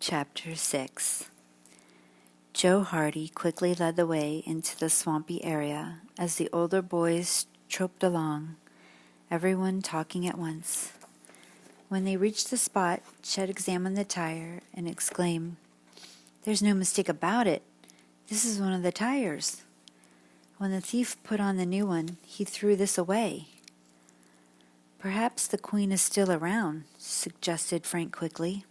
Chapter 6. Joe Hardy quickly led the way into the swampy area as the older boys trooped along, everyone talking at once. When they reached the spot, Chet examined the tire and exclaimed, "There's no mistake about it. This is one of the tires. When the thief put on the new one, he threw this away." "Perhaps the queen is still around," suggested Frank quickly.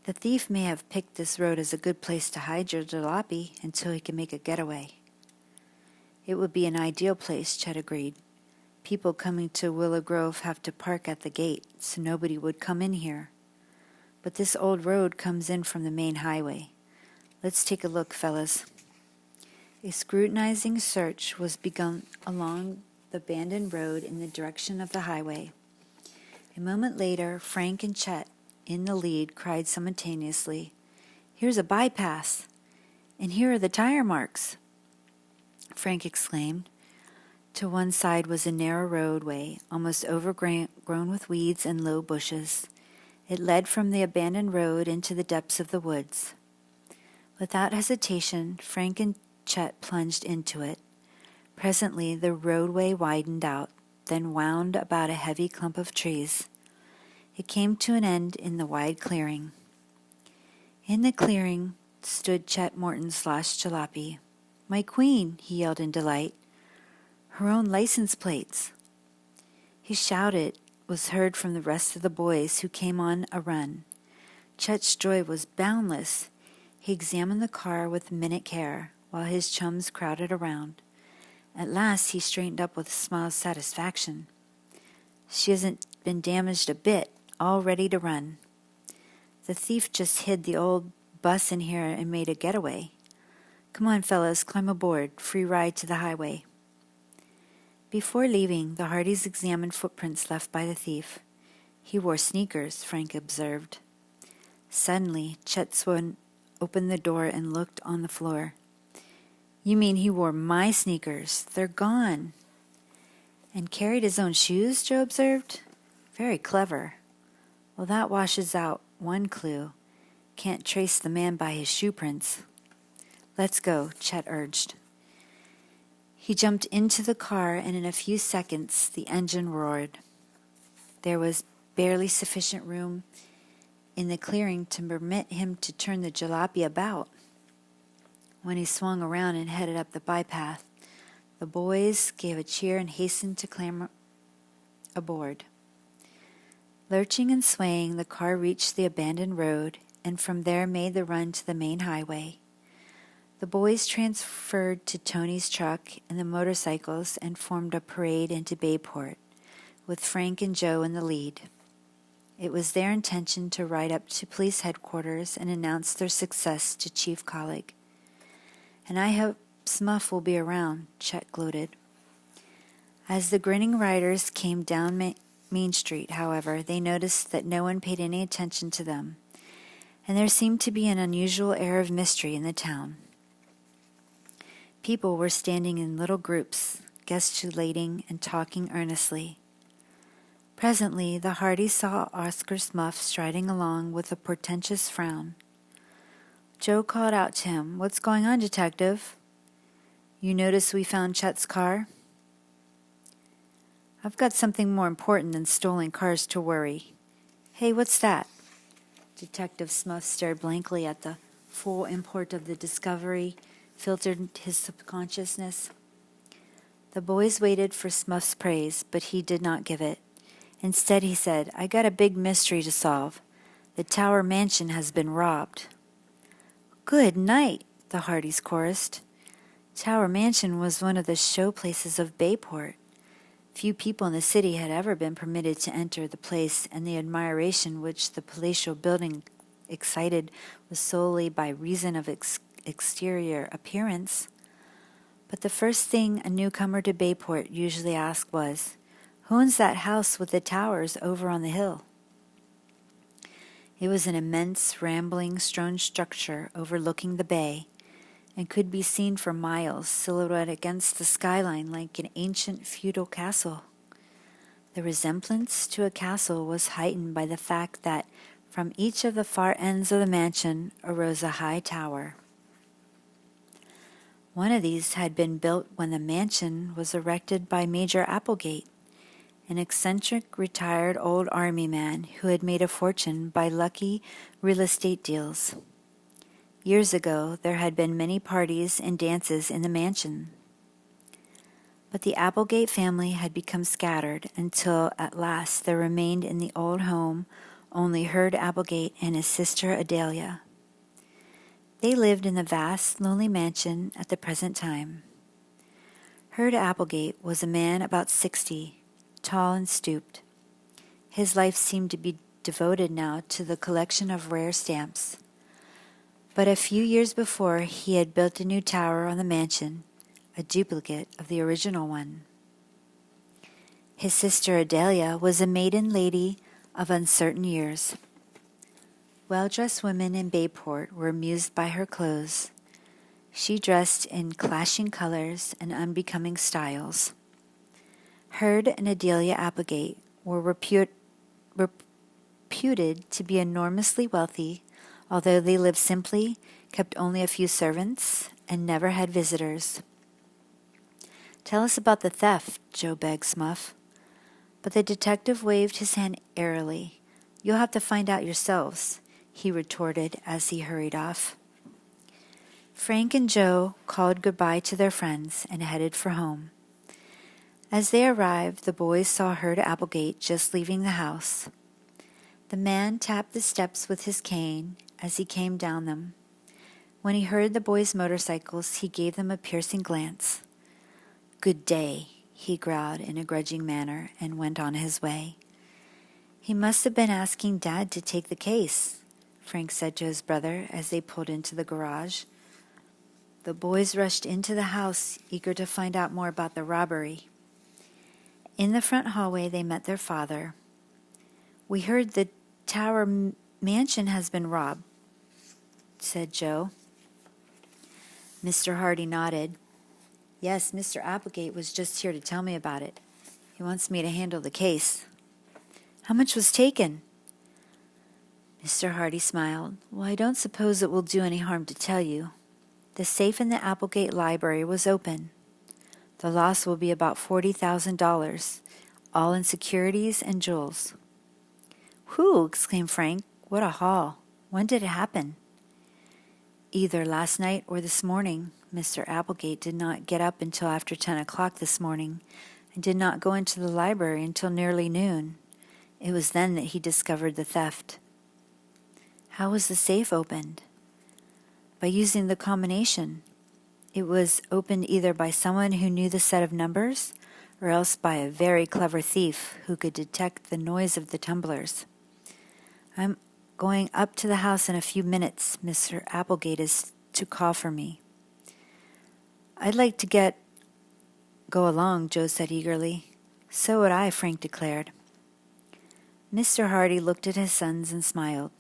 "The thief may have picked this road as a good place to hide your jalopy until he can make a getaway." "It would be an ideal place," Chet agreed. "People coming to Willow Grove have to park at the gate, so nobody would come in here. But this old road comes in from the main highway. Let's take a look, fellas." A scrutinizing search was begun along the abandoned road in the direction of the highway. A moment later, Frank and Chet, in the lead, cried simultaneously, "Here's a bypass! And here are the tire marks!" Frank exclaimed. To one side was a narrow roadway, almost overgrown with weeds and low bushes. It led from the abandoned road into the depths of the woods. Without hesitation, Frank and Chet plunged into it. Presently the roadway widened out, then wound about a heavy clump of trees. It came to an end in the wide clearing. In the clearing stood Chet Morton's lost jalopy. "My queen!" he yelled in delight. "Her own license plates!" His shout was heard from the rest of the boys, who came on a run. Chet's joy was boundless. He examined the car with minute care, while his chums crowded around. At last he straightened up with a smile of satisfaction. "She hasn't been damaged a bit, all ready to run. The thief just hid the old bus in here and made a getaway. Come on, fellas, climb aboard. Free ride to the highway." Before leaving, the Hardys examined footprints left by the thief. "He wore sneakers," Frank observed. Suddenly, Chet Swan opened the door and looked on the floor. "You mean he wore my sneakers? They're gone." "And carried his own shoes?" Joe observed. "Very clever. Well, that washes out one clue. Can't trace the man by his shoe prints." "Let's go," Chet urged. He jumped into the car, and in a few seconds the engine roared. There was barely sufficient room in the clearing to permit him to turn the jalopy about. When he swung around and headed up the bypath, the boys gave a cheer and hastened to clamber aboard. Lurching and swaying, the car reached the abandoned road, and from there made the run to the main highway. The boys transferred to Tony's truck and the motorcycles and formed a parade into Bayport, with Frank and Joe in the lead. It was their intention to ride up to police headquarters and announce their success to Chief Collig. "And I hope Smuff will be around," Chet gloated. As the grinning riders came down Main Street, however, they noticed that no one paid any attention to them, and there seemed to be an unusual air of mystery in the town. People were standing in little groups, gesticulating and talking earnestly. Presently, the Hardys saw Oscar Smuff striding along with a portentous frown. Joe called out to him, "What's going on, detective? You notice we found Chet's car?" "I've got something more important than stolen cars to worry. Hey, what's that?" Detective Smuff stared blankly at the full import of the discovery, filtered his subconsciousness. The boys waited for Smuff's praise, but he did not give it. Instead, he said, "I got a big mystery to solve. The Tower Mansion has been robbed." "Good night," the Hardys chorused. Tower Mansion was one of the show places of Bayport. Few people in the city had ever been permitted to enter the place, and the admiration which the palatial building excited was solely by reason of its exterior appearance. But the first thing a newcomer to Bayport usually asked was, "Who owns that house with the towers over on the hill?" It was an immense, rambling stone structure overlooking the bay, and could be seen for miles, silhouetted against the skyline like an ancient feudal castle. The resemblance to a castle was heightened by the fact that From each of the far ends of the mansion arose a high tower. One of these had been built when the mansion was erected by Major Applegate, an eccentric retired old army man who had made a fortune by lucky real estate deals. Years ago, there had been many parties and dances in the mansion. But the Applegate family had become scattered until at last there remained in the old home only Herd Applegate and his sister Adelia. They lived in the vast, lonely mansion at the present time. Herd Applegate was a man about 60, tall and stooped. His life seemed to be devoted now to the collection of rare stamps. But a few years before, he had built a new tower on the mansion, a duplicate of the original one. His sister Adelia was a maiden lady of uncertain years. Well-dressed women in Bayport were amused by her clothes. She dressed in clashing colors and unbecoming styles. Herd and Adelia Applegate were reputed to be enormously wealthy, although they lived simply, kept only a few servants, and never had visitors. "Tell us about the theft," Joe begged Smuff. But the detective waved his hand airily. "You'll have to find out yourselves," he retorted as he hurried off. Frank and Joe called goodbye to their friends and headed for home. As they arrived, the boys saw Herd Applegate just leaving the house. The man tapped the steps with his cane as he came down them. When he heard the boys' motorcycles, he gave them a piercing glance. "Good day," he growled in a grudging manner and went on his way. "He must have been asking Dad to take the case," Frank said to his brother as they pulled into the garage. The boys rushed into the house, eager to find out more about the robbery. In the front hallway, they met their father. "We heard the Tower mansion has been robbed," said Joe. Mr. Hardy nodded. "Yes, Mr. Applegate was just here to tell me about it. He wants me to handle the case." "How much was taken?" Mr. Hardy smiled. "Well, I don't suppose it will do any harm to tell you. The safe in the Applegate library was open. The loss will be about $40,000, all in securities and jewels." "Whew!" exclaimed Frank. "What a haul. When did it happen?" "Either last night or this morning. Mr. Applegate did not get up until after 10 o'clock this morning and did not go into the library until nearly noon. It was then that he discovered the theft." "How was the safe opened?" "By using the combination. It was opened either by someone who knew the set of numbers or else by a very clever thief who could detect the noise of the tumblers. I'm going up to the house in a few minutes. Mr. Applegate is to call for me." "I'd like to go along," Joe said eagerly. "So would I," Frank declared. Mr. Hardy looked at his sons and smiled.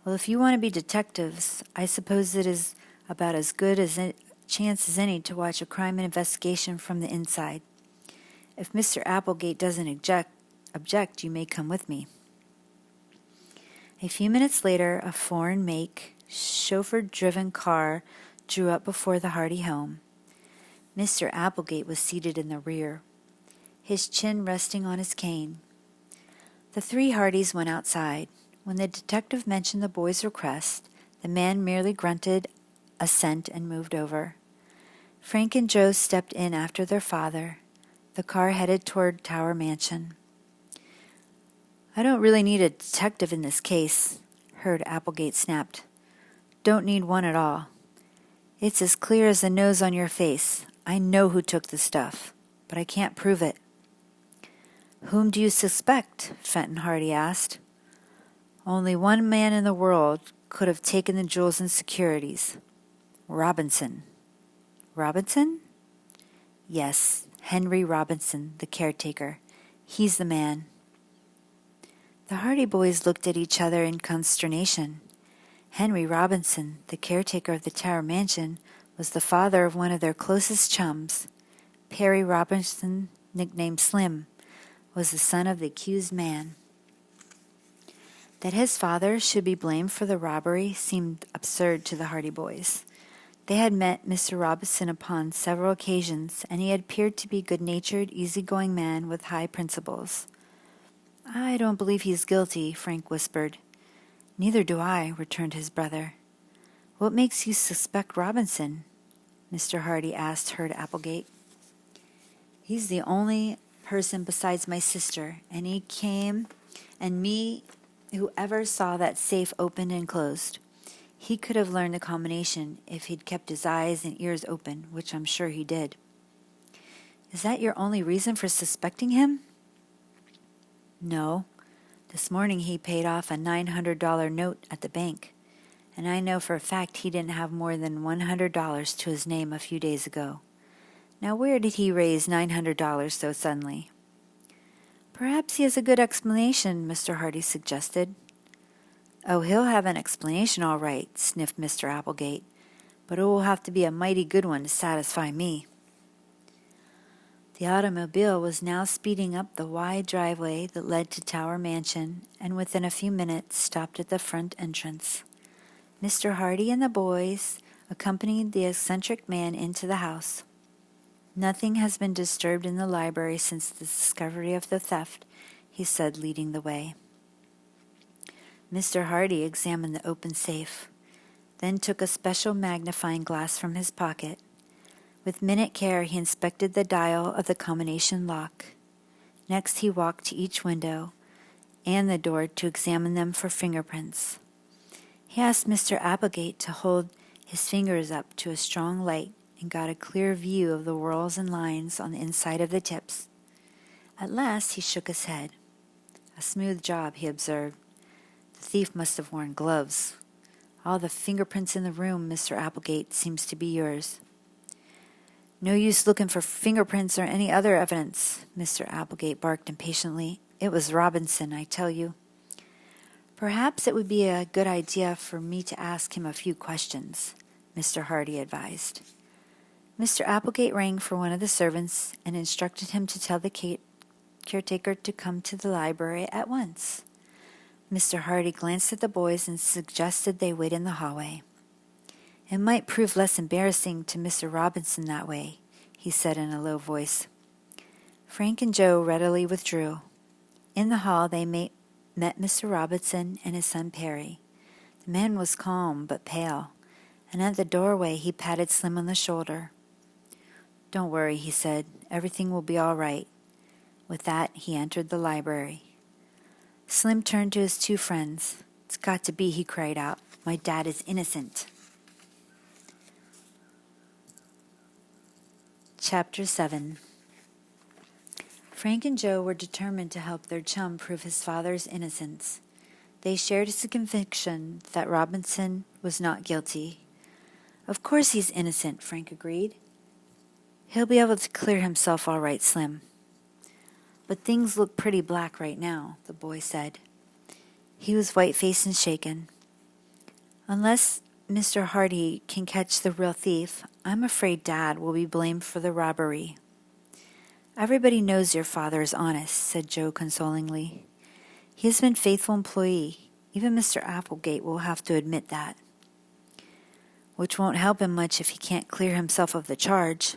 "Well, if you want to be detectives, I suppose it is about as good a chance as any to watch a crime investigation from the inside. If Mr. Applegate doesn't object, you may come with me." A few minutes later, a foreign-make, chauffeur-driven car drew up before the Hardy home. Mr. Applegate was seated in the rear, his chin resting on his cane. The three Hardys went outside. When the detective mentioned the boy's request, the man merely grunted assent and moved over. Frank and Joe stepped in after their father. The car headed toward Tower Mansion. "I don't really need a detective in this case," Herd Applegate snapped. "Don't need one at all. It's as clear as the nose on your face. I know who took the stuff, but I can't prove it." "Whom do you suspect?" Fenton Hardy asked. "Only one man in the world could have taken the jewels and securities. Robinson." "Robinson?" "Yes, Henry Robinson, the caretaker. He's the man." The Hardy boys looked at each other in consternation. Henry Robinson, the caretaker of the Tower Mansion, was the father of one of their closest chums. Perry Robinson, nicknamed Slim, was the son of the accused man. That his father should be blamed for the robbery seemed absurd to the Hardy boys. They had met Mr. Robinson upon several occasions, and he had appeared to be a good-natured, easy-going man with high principles. "I don't believe he's guilty," Frank whispered. "Neither do I," returned his brother. "What makes you suspect Robinson?" Mr. Hardy asked Herd Applegate. "He's the only person besides my sister, and he came, and me, who ever saw that safe opened and closed. He could have learned the combination if he'd kept his eyes and ears open, which I'm sure he did." "Is that your only reason for suspecting him?" "No. This morning he paid off a $900 note at the bank, and I know for a fact he didn't have more than $100 to his name a few days ago. Now where did he raise $900 so suddenly?" "Perhaps he has a good explanation," Mr. Hardy suggested. "Oh, he'll have an explanation all right," sniffed Mr. Applegate, "but it will have to be a mighty good one to satisfy me." The automobile was now speeding up the wide driveway that led to Tower Mansion, and within a few minutes stopped at the front entrance. Mr. Hardy and the boys accompanied the eccentric man into the house. "Nothing has been disturbed in the library since the discovery of the theft," he said, leading the way. Mr. Hardy examined the open safe, then took a special magnifying glass from his pocket. With minute care he inspected the dial of the combination lock. Next he walked to each window and the door to examine them for fingerprints. He asked Mr. Applegate to hold his fingers up to a strong light and got a clear view of the whorls and lines on the inside of the tips. At last he shook his head. "A smooth job," he observed. "The thief must have worn gloves. All the fingerprints in the room, Mr. Applegate, seems to be yours." "No use looking for fingerprints or any other evidence," Mr. Applegate barked impatiently. "It was Robinson, I tell you." "Perhaps it would be a good idea for me to ask him a few questions," Mr. Hardy advised. Mr. Applegate rang for one of the servants and instructed him to tell the caretaker to come to the library at once. Mr. Hardy glanced at the boys and suggested they wait in the hallway. "It might prove less embarrassing to Mr. Robinson that way," he said in a low voice. Frank and Joe readily withdrew. In the hall they met Mr. Robinson and his son Perry. The man was calm but pale, and at the doorway he patted Slim on the shoulder. "Don't worry," he said. "Everything will be all right." With that, he entered the library. Slim turned to his two friends. "It's got to be," he cried out. "My dad is innocent." Chapter 7. Frank and Joe were determined to help their chum prove his father's innocence. They shared his conviction that Robinson was not guilty. "Of course he's innocent," Frank agreed. "He'll be able to clear himself all right, Slim." "But things look pretty black right now," the boy said. He was white-faced and shaken. "Unless Mr. Hardy can catch the real thief, I'm afraid Dad will be blamed for the robbery." "Everybody knows your father is honest," said Joe consolingly. "He has been a faithful employee. Even Mr. Applegate will have to admit that." "Which won't help him much if he can't clear himself of the charge.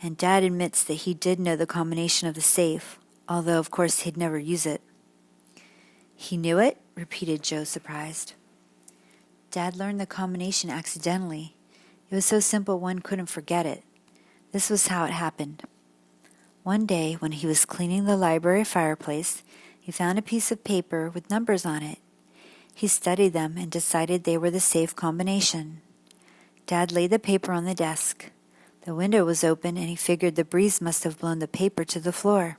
And Dad admits that he did know the combination of the safe, although of course he'd never use it." "He knew it?" repeated Joe, surprised. "Dad learned the combination accidentally. It was so simple one couldn't forget it. This was how it happened. One day, when he was cleaning the library fireplace, he found a piece of paper with numbers on it. He studied them and decided they were the safe combination. Dad laid the paper on the desk. The window was open, and he figured the breeze must have blown the paper to the floor."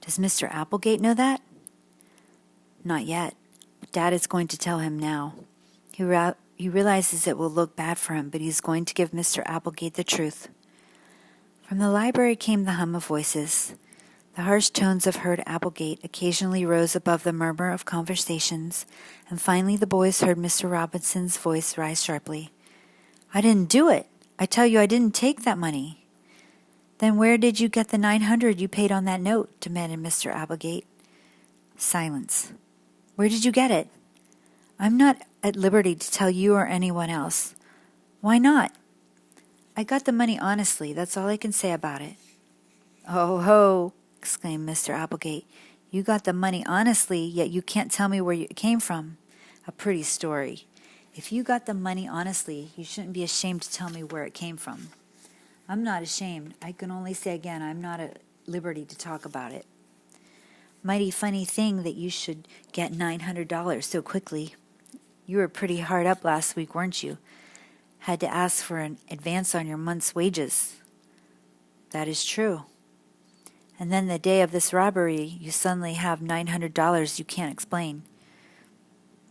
"Does Mr. Applegate know that?" "Not yet. But Dad is going to tell him now. He realizes it will look bad for him, but he's going to give Mr. Applegate the truth." From the library came the hum of voices. The harsh tones of Herd Applegate occasionally rose above the murmur of conversations, and finally the boys heard Mr. Robinson's voice rise sharply. "I didn't do it! I tell you I didn't take that money." "Then where did you get the $900 you paid on that note?" demanded Mr. Applegate. Silence. Where did you get it? I'm not at liberty to tell you or anyone else. Why not? I got the money honestly. That's all I can say about it. Oh ho, exclaimed Mr. Applegate. You got the money honestly, yet you can't tell me where it came from. A pretty story. If you got the money honestly, you shouldn't be ashamed to tell me where it came from. I'm not ashamed. I can only say again, I'm not at liberty to talk about it. Mighty funny thing that you should get $900 so quickly. You were pretty hard up last week, weren't you? Had to ask for an advance on your month's wages. That is true. And then the day of this robbery, you suddenly have $900 you can't explain.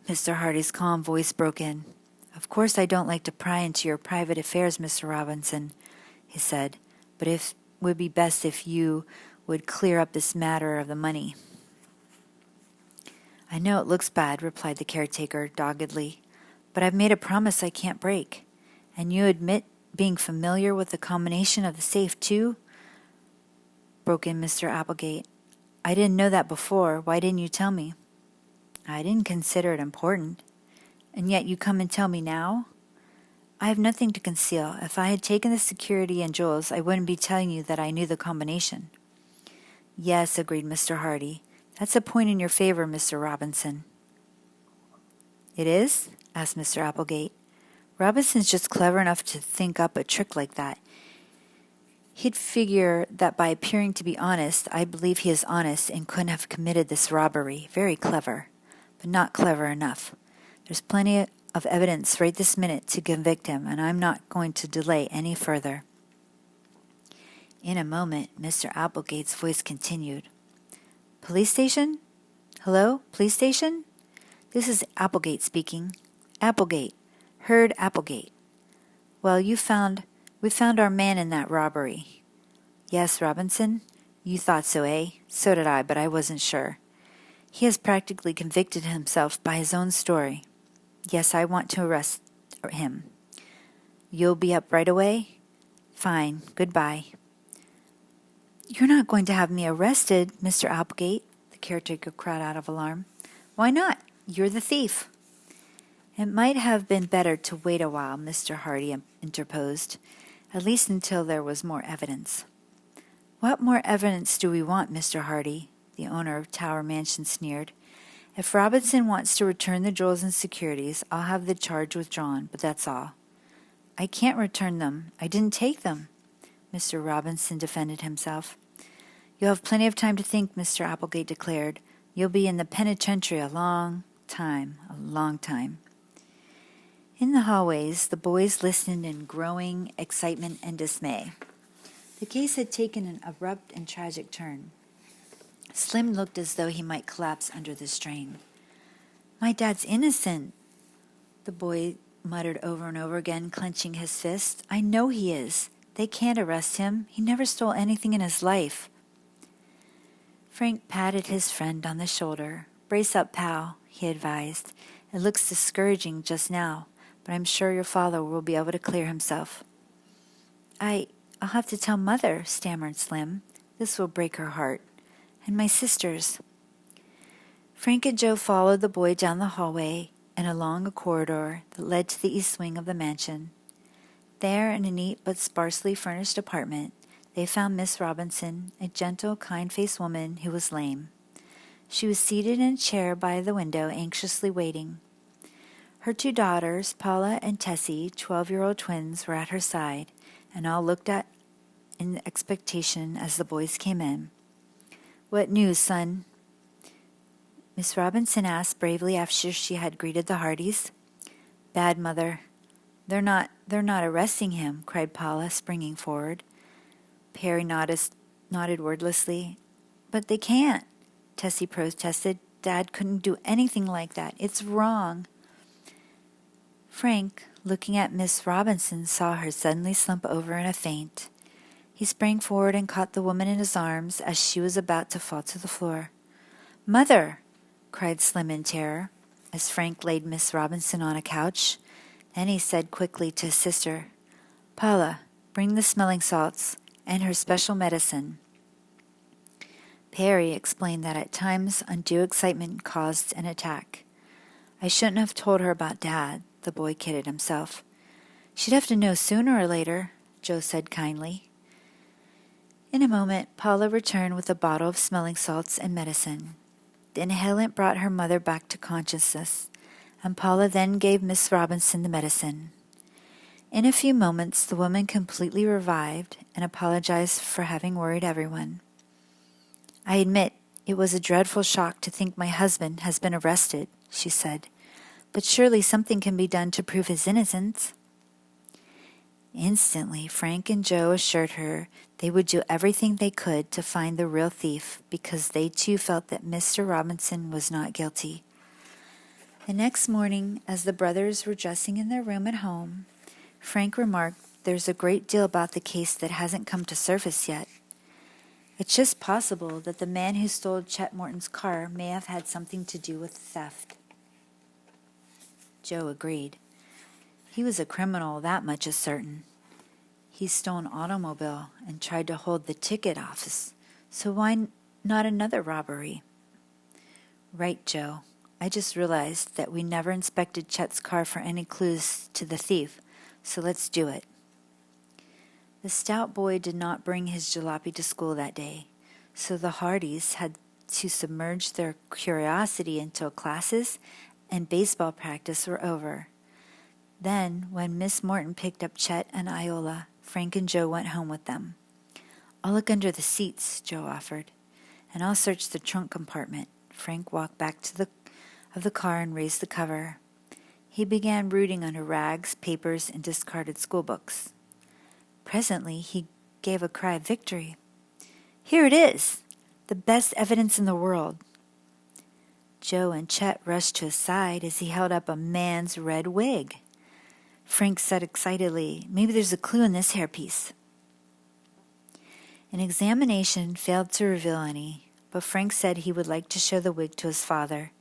Mr. Hardy's calm voice broke in. Of course I don't like to pry into your private affairs, Mr. Robinson, he said, but it would be best if you would clear up this matter of the money. I know it looks bad, replied the caretaker doggedly, but I've made a promise I can't break. And you admit being familiar with the combination of the safe, too? Broke in Mr. Applegate. I didn't know that before. Why didn't you tell me? I didn't consider it important. And yet you come and tell me now? I have nothing to conceal. If I had taken the security and jewels, I wouldn't be telling you that I knew the combination. Yes, agreed Mr. Hardy. That's a point in your favor, Mr. Robinson. It is? Asked Mr. Applegate. Robinson's just clever enough to think up a trick like that. He'd figure that by appearing to be honest, I believe he is honest and couldn't have committed this robbery. Very clever, but not clever enough. There's plenty of evidence right this minute to convict him, and I'm not going to delay any further. In a moment, Mr. Applegate's voice continued. Police station? Hello, police station? This is Applegate speaking. Applegate. Herd Applegate. Well, we found our man in that robbery. Yes, Robinson? You thought so, eh? So did I, but I wasn't sure. He has practically convicted himself by his own story. Yes, I want to arrest him. You'll be up right away? Fine. Goodbye. You're not going to have me arrested, Mr. Applegate, the caretaker cried out of alarm. Why not? You're the thief. It might have been better to wait a while, Mr. Hardy interposed, at least until there was more evidence. What more evidence do we want, Mr. Hardy? The owner of Tower Mansion sneered. If Robinson wants to return the jewels and securities, I'll have the charge withdrawn, but that's all. I can't return them. I didn't take them. Mr. Robinson defended himself. You'll have plenty of time to think, Mr. Applegate declared. You'll be in the penitentiary a long time. In the hallways, the boys listened in growing excitement and dismay. The case had taken an abrupt and tragic turn. Slim looked as though he might collapse under the strain. My dad's innocent, the boy muttered over and over again, clenching his fist. I know he is. They can't arrest him. He never stole anything in his life. Frank patted his friend on the shoulder. Brace up, pal, he advised. It looks discouraging just now, but I'm sure your father will be able to clear himself. I'll have to tell Mother, stammered Slim. This will break her heart. And my sisters. Frank and Joe followed the boy down the hallway and along a corridor that led to the east wing of the mansion. There, in a neat but sparsely furnished apartment, they found Miss Robinson, a gentle, kind-faced woman who was lame. She was seated in a chair by the window, anxiously waiting. Her two daughters, Paula and Tessie, 12-year-old twins, were at her side, and all looked at in expectation as the boys came in. What news, son? Miss Robinson asked bravely after she had greeted the Hardys. Bad, Mother. They're not arresting him, cried Paula, springing forward. Perry nodded wordlessly. But they can't, Tessie protested. Dad couldn't do anything like that. It's wrong. Frank, looking at Miss Robinson, saw her suddenly slump over in a faint. He sprang forward and caught the woman in his arms as she was about to fall to the floor. Mother! Cried Slim in terror, as Frank laid Miss Robinson on a couch. Then he said quickly to his sister, Paula, bring the smelling salts and her special medicine. Perry explained that at times undue excitement caused an attack. I shouldn't have told her about Dad, the boy kidded himself. She'd have to know sooner or later, Joe said kindly. In a moment, Paula returned with a bottle of smelling salts and medicine. The inhalant brought her mother back to consciousness, and Paula then gave Miss Robinson the medicine. In a few moments, the woman completely revived and apologized for having worried everyone. I admit it was a dreadful shock to think my husband has been arrested, she said, but surely something can be done to prove his innocence. Instantly, Frank and Joe assured her they would do everything they could to find the real thief because they too felt that Mr. Robinson was not guilty. The next morning, as the brothers were dressing in their room at home, Frank remarked, "There's a great deal about the case that hasn't come to surface yet. It's just possible that the man who stole Chet Morton's car may have had something to do with the theft." Joe agreed. He was a criminal, that much is certain. He stole an automobile and tried to hold the ticket office, so why not another robbery? Right, Joe. I just realized that we never inspected Chet's car for any clues to the thief, so let's do it. The stout boy did not bring his jalopy to school that day, so the Hardys had to submerge their curiosity until classes and baseball practice were over. Then, when Miss Morton picked up Chet and Iola, Frank and Joe went home with them. "I'll look under the seats," Joe offered, "and I'll search the trunk compartment." Frank walked back to the car and raised the cover. He began rooting under rags, papers, and discarded schoolbooks. Presently, he gave a cry of victory. "Here it is! The best evidence in the world!" Joe and Chet rushed to his side as he held up a man's red wig. Frank said excitedly, "Maybe there's a clue in this hairpiece." An examination failed to reveal any, but Frank said he would like to show the wig to his father.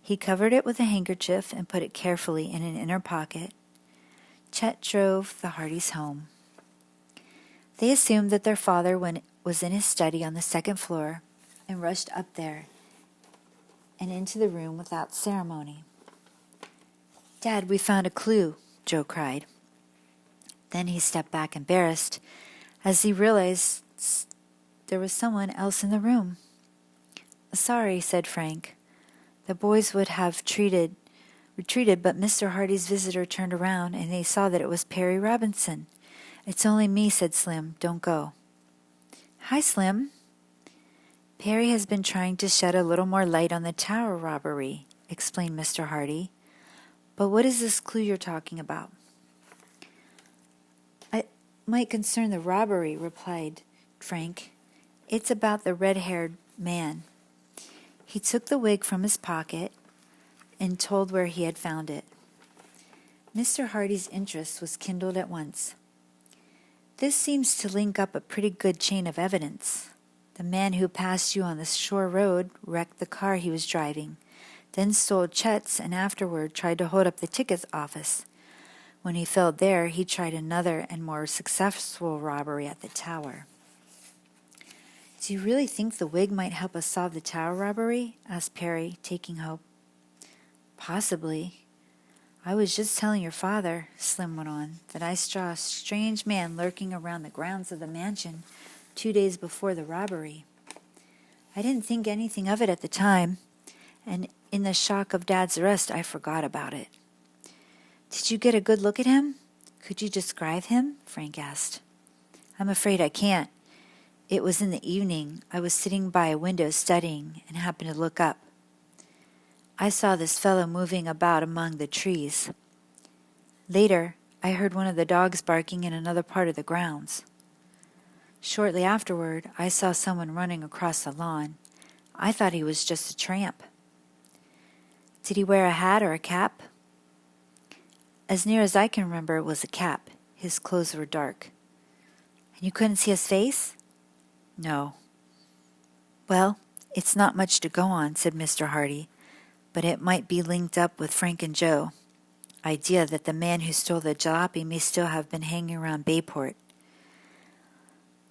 He covered it with a handkerchief and put it carefully in an inner pocket. Chet drove the Hardys home. They assumed that their father was in his study on the second floor and rushed up there and into the room without ceremony. "Dad, we found a clue," Joe cried. Then he stepped back embarrassed as he realized there was someone else in the room. "Sorry," said Frank. The boys would have retreated, but Mr. Hardy's visitor turned around and they saw that it was Perry Robinson. "It's only me," said Slim. "Don't go." "Hi, Slim." "Perry has been trying to shed a little more light on the tower robbery," explained Mr. Hardy. "But what is this clue you're talking about?" "It might concern the robbery," replied Frank. "It's about the red-haired man." He took the wig from his pocket and told where he had found it. Mr. Hardy's interest was kindled at once. "This seems to link up a pretty good chain of evidence. The man who passed you on the shore road wrecked the car he was driving, then stole Chet's and afterward tried to hold up the ticket office. When he failed there, he tried another and more successful robbery at the tower." "Do you really think the wig might help us solve the tower robbery?" asked Perry, taking hope. "Possibly. I was just telling your father," Slim went on, "that I saw a strange man lurking around the grounds of the mansion 2 days before the robbery. I didn't think anything of it at the time, and in the shock of Dad's arrest, I forgot about it." "Did you get a good look at him? Could you describe him?" Frank asked. "I'm afraid I can't. It was in the evening. I was sitting by a window studying and happened to look up. I saw this fellow moving about among the trees. Later, I heard one of the dogs barking in another part of the grounds. Shortly afterward, I saw someone running across the lawn. I thought he was just a tramp." "Did he wear a hat or a cap?" "As near as I can remember, it was a cap. His clothes were dark." "And you couldn't see his face?" "No." "Well, it's not much to go on," said Mr. Hardy, "but it might be linked up with Frank and Joe. Idea that the man who stole the jalopy may still have been hanging around Bayport."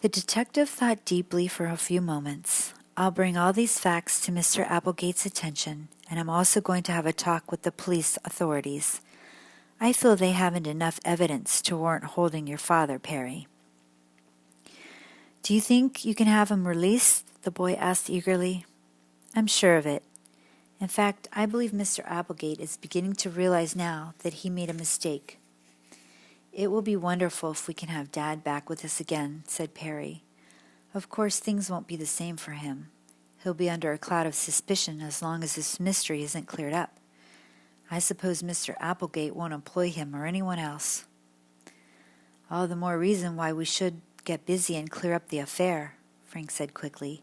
The detective thought deeply for a few moments. I'll bring all these facts to Mr. Applegate's attention, and I'm also going to have a talk with the police authorities. I feel they haven't enough evidence to warrant holding your father, Perry." "Do you think you can have him released?" the boy asked eagerly. "I'm sure of it. In fact, I believe Mr. Applegate is beginning to realize now that he made a mistake. It will be wonderful if we can have Dad back with us again," said Perry. "Of course, things won't be the same for him. He'll be under a cloud of suspicion as long as this mystery isn't cleared up. I suppose Mr. Applegate won't employ him or anyone else." "All the more reason why we should get busy and clear up the affair," Frank said quickly,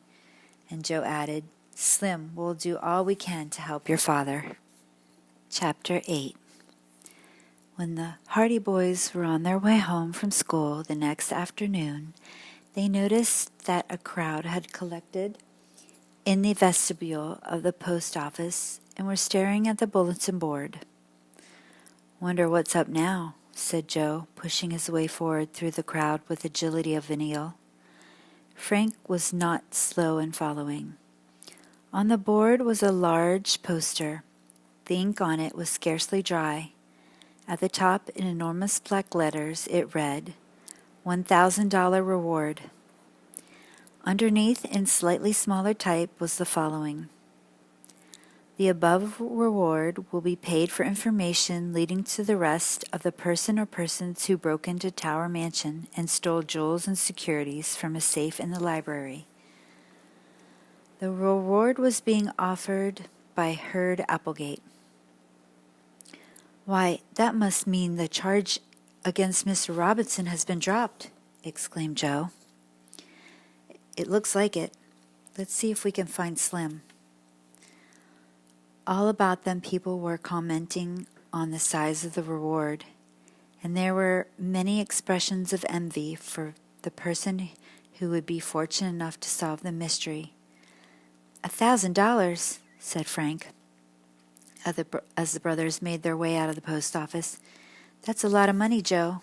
and Joe added, "Slim, we'll do all we can to help your father." Chapter 8. When the Hardy boys were on their way home from school the next afternoon, they noticed that a crowd had collected in the vestibule of the post office and were staring at the bulletin board. "Wonder what's up now," said Joe, pushing his way forward through the crowd with the agility of an eel. Frank was not slow in following. On the board was a large poster. The ink on it was scarcely dry. At the top, in enormous black letters, it read, $1,000 reward. Underneath, in slightly smaller type, was the following: "The above reward will be paid for information leading to the arrest of the person or persons who broke into Tower Mansion and stole jewels and securities from a safe in the library." The reward was being offered by Hurd Applegate. "Why, that must mean the charge against Mr. Robinson has been dropped," exclaimed Joe. "It looks like it. Let's see if we can find Slim." All about them people were commenting on the size of the reward, and there were many expressions of envy for the person who would be fortunate enough to solve the mystery. $1,000, said Frank, as the brothers made their way out of the post office. "That's a lot of money, Joe."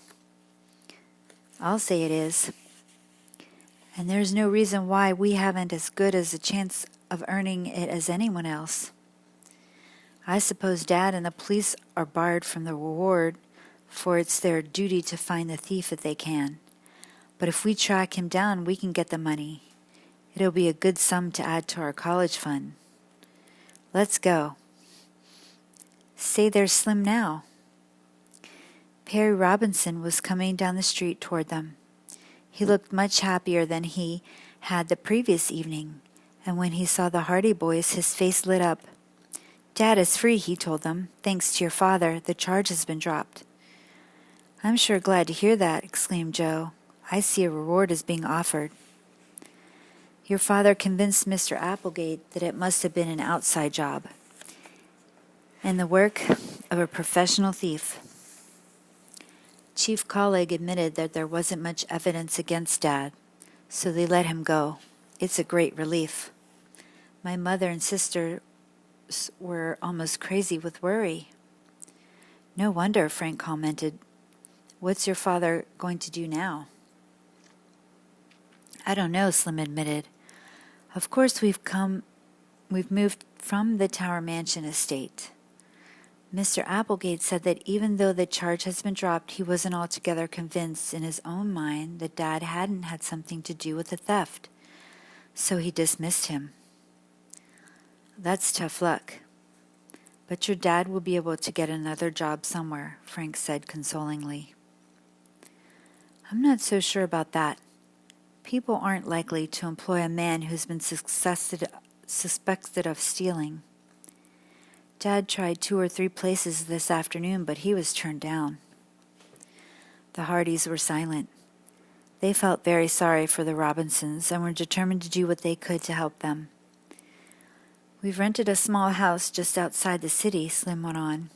"I'll say it is. And there's no reason why we haven't as good as a chance of earning it as anyone else. I suppose Dad and the police are barred from the reward, for it's their duty to find the thief if they can. But if we track him down, we can get the money. It'll be a good sum to add to our college fund. Let's go." "Say there's Slim now." Perry Robinson was coming down the street toward them. He looked much happier than he had the previous evening, and when he saw the Hardy boys, his face lit up. "Dad is free," he told them. "Thanks to your father, the charge has been dropped." "I'm sure glad to hear that," exclaimed Joe. "I see a reward is being offered." "Your father convinced Mr. Applegate that it must have been an outside job and the work of a professional thief." Chief Colleague admitted that there wasn't much evidence against Dad, so they let him go. It's a great relief. My mother and sister were almost crazy with worry. "No wonder," Frank commented. "What's your father going to do now?" "I don't know," Slim admitted. "Of course we've moved from the Tower Mansion estate. Mr. Applegate said that even though the charge has been dropped, he wasn't altogether convinced in his own mind that Dad hadn't had something to do with the theft, so he dismissed him." "That's tough luck. But your dad will be able to get another job somewhere," Frank said consolingly. "I'm not so sure about that. People aren't likely to employ a man who's been suspected of stealing. Dad tried 2 or 3 places this afternoon, but he was turned down." The Hardys were silent. They felt very sorry for the Robinsons and were determined to do what they could to help them. "We've rented a small house just outside the city," Slim went on.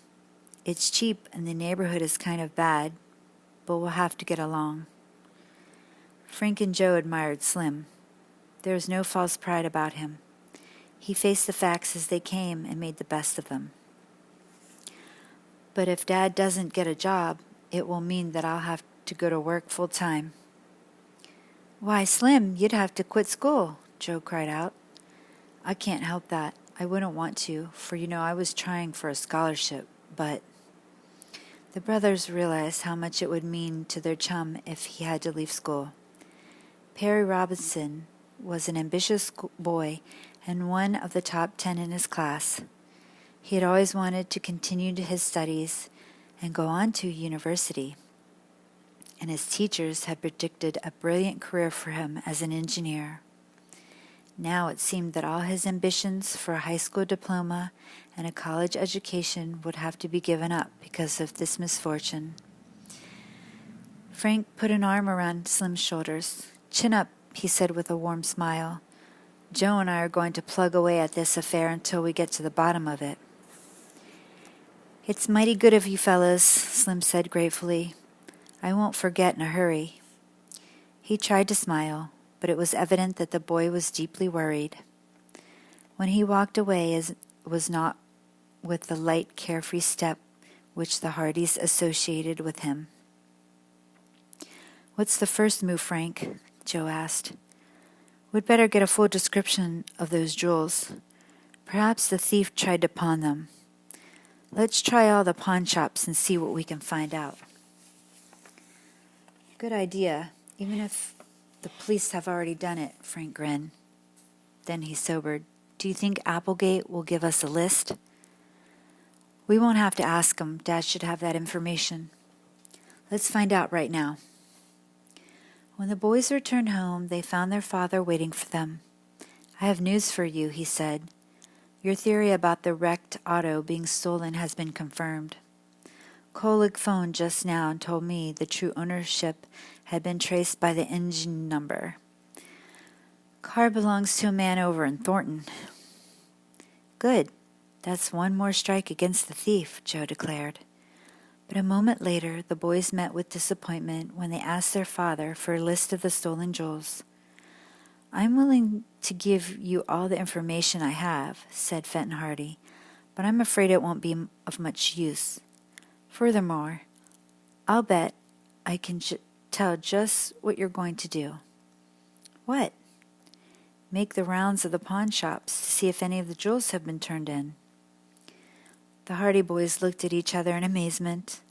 "It's cheap and the neighborhood is kind of bad, but we'll have to get along." Frank and Joe admired Slim. There was no false pride about him. He faced the facts as they came and made the best of them. "But if Dad doesn't get a job, it will mean that I'll have to go to work full time." "Why, Slim, you'd have to quit school," Joe cried out. I can't help that. I wouldn't want to, for I was trying for a scholarship, but the brothers realized how much it would mean to their chum if he had to leave school. Perry Robinson was an ambitious boy and one of the top 10 in his class. He had always wanted to continue his studies and go on to university, and his teachers had predicted a brilliant career for him as an engineer. Now it seemed that all his ambitions for a high school diploma and a college education would have to be given up because of this misfortune. Frank put an arm around Slim's shoulders. "Chin up," he said with a warm smile. "Joe and I are going to plug away at this affair until we get to the bottom of it." "It's mighty good of you fellas," Slim said gratefully. "I won't forget in a hurry." He tried to smile, but it was evident that the boy was deeply worried. When he walked away, it was not with the light, carefree step which the Hardys associated with him. "What's the first move, Frank?" Joe asked. "We'd better get a full description of those jewels. Perhaps the thief tried to pawn them. Let's try all the pawn shops and see what we can find out." "Good idea, even if the police have already done it," Frank grinned. Then he sobered. "Do you think Applegate will give us a list?" "We won't have to ask him. Dad should have that information. Let's find out right now." When the boys returned home, they found their father waiting for them. "I have news for you," he said. "Your theory about the wrecked auto being stolen has been confirmed. Kolig phoned just now and told me the true ownership had been traced by the engine number. Car belongs to a man over in Thornton." "Good. That's one more strike against the thief," Joe declared. But a moment later, the boys met with disappointment when they asked their father for a list of the stolen jewels. "I'm willing to give you all the information I have," said Fenton Hardy, "but I'm afraid it won't be of much use. Furthermore, I'll bet I can tell just what you're going to do." "What?" "Make the rounds of the pawn shops to see if any of the jewels have been turned in." The Hardy boys looked at each other in amazement.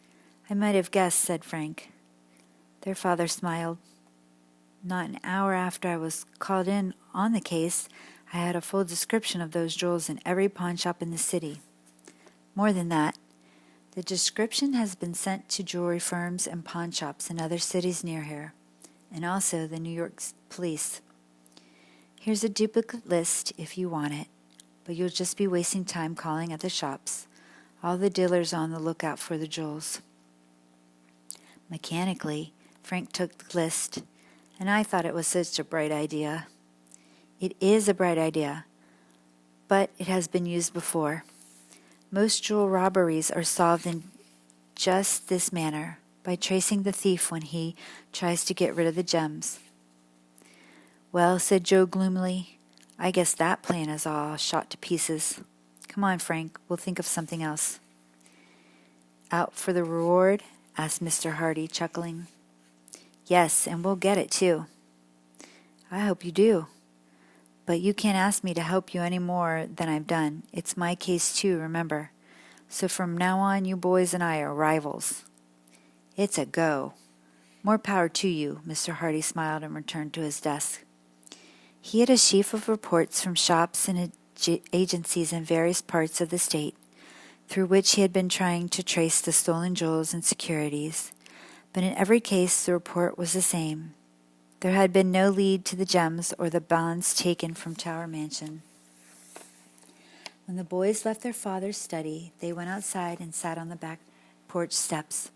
"I might have guessed," said Frank. Their father smiled. "Not an hour after I was called in on the case, I had a full description of those jewels in every pawn shop in the city. More than that, the description has been sent to jewelry firms and pawn shops in other cities near here, and also the New York police. Here's a duplicate list if you want it, but you'll just be wasting time calling at the shops. All the dealers are on the lookout for the jewels." Mechanically, Frank took the list, and I thought it was such a bright idea. It is a bright idea, but it has been used before. Most jewel robberies are solved in just this manner, by tracing the thief when he tries to get rid of the gems. "Well," said Joe gloomily, "I guess that plan is all shot to pieces. Come on, Frank, we'll think of something else." "Out for the reward?" asked Mr. Hardy, chuckling. "Yes, and we'll get it, too." "I hope you do. But you can't ask me to help you any more than I've done. It's my case, too, remember. So from now on, you boys and I are rivals." "It's a go." "More power to you," Mr. Hardy smiled and returned to his desk. He had a sheaf of reports from shops and agencies in various parts of the state, through which he had been trying to trace the stolen jewels and securities, but in every case the report was the same. There had been no lead to the gems or the bonds taken from Tower Mansion. When the boys left their father's study, they went outside and sat on the back porch steps.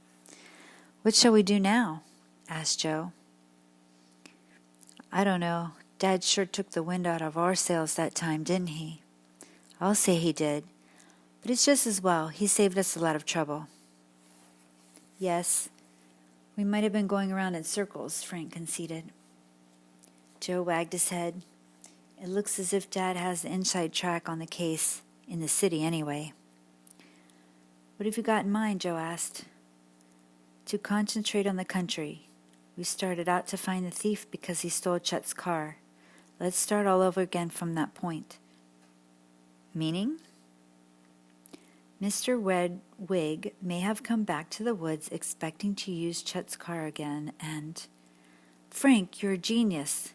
"What shall we do now?" asked Joe. "I don't know. Dad sure took the wind out of our sails that time, didn't he?" "I'll say he did. But it's just as well. He saved us a lot of trouble." "Yes, we might have been going around in circles," Frank conceded. Joe wagged his head. "It looks as if Dad has the inside track on the case, in the city anyway." "What have you got in mind?" Joe asked. "To concentrate on the country. We started out to find the thief because he stole Chet's car. Let's start all over again from that point. Meaning? Mr. Wig may have come back to the woods expecting to use Chet's car again and... Frank, you're a genius.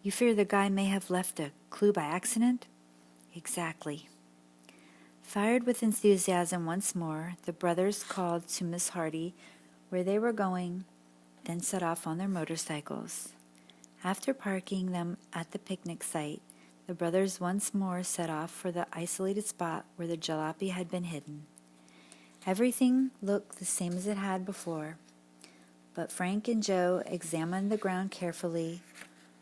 You fear the guy may have left a clue by accident? Exactly. Fired with enthusiasm once more, the brothers called to Miss Hardy where they were going, then set off on their motorcycles. After parking them at the picnic site, the brothers once more set off for the isolated spot where the jalopy had been hidden. Everything looked the same as it had before, but Frank and Joe examined the ground carefully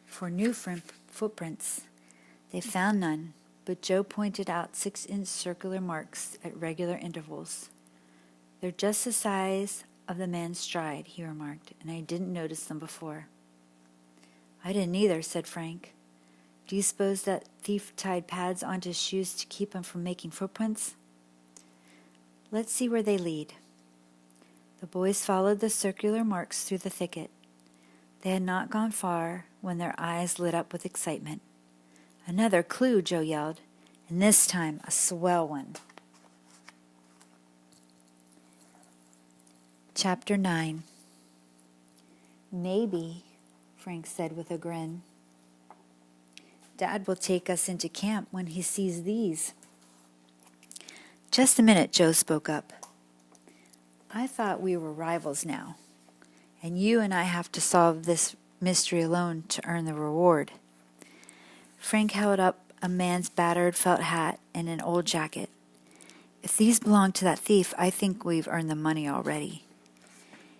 for new footprints. They found none, but Joe pointed out 6-inch circular marks at regular intervals. They're just the size of the man's stride, he remarked, and I didn't notice them before. I didn't either, said Frank. Do you suppose that thief tied pads onto his shoes to keep him from making footprints? Let's see where they lead. The boys followed the circular marks through the thicket. They had not gone far when their eyes lit up with excitement. Another clue, Joe yelled, and this time a swell one. Chapter 9. Maybe, Frank said with a grin, Dad will take us into camp when he sees these. Just a minute, Joe spoke up. I thought we were rivals now, and you and I have to solve this mystery alone to earn the reward. Frank held up a man's battered felt hat and an old jacket. If these belong to that thief, I think we've earned the money already.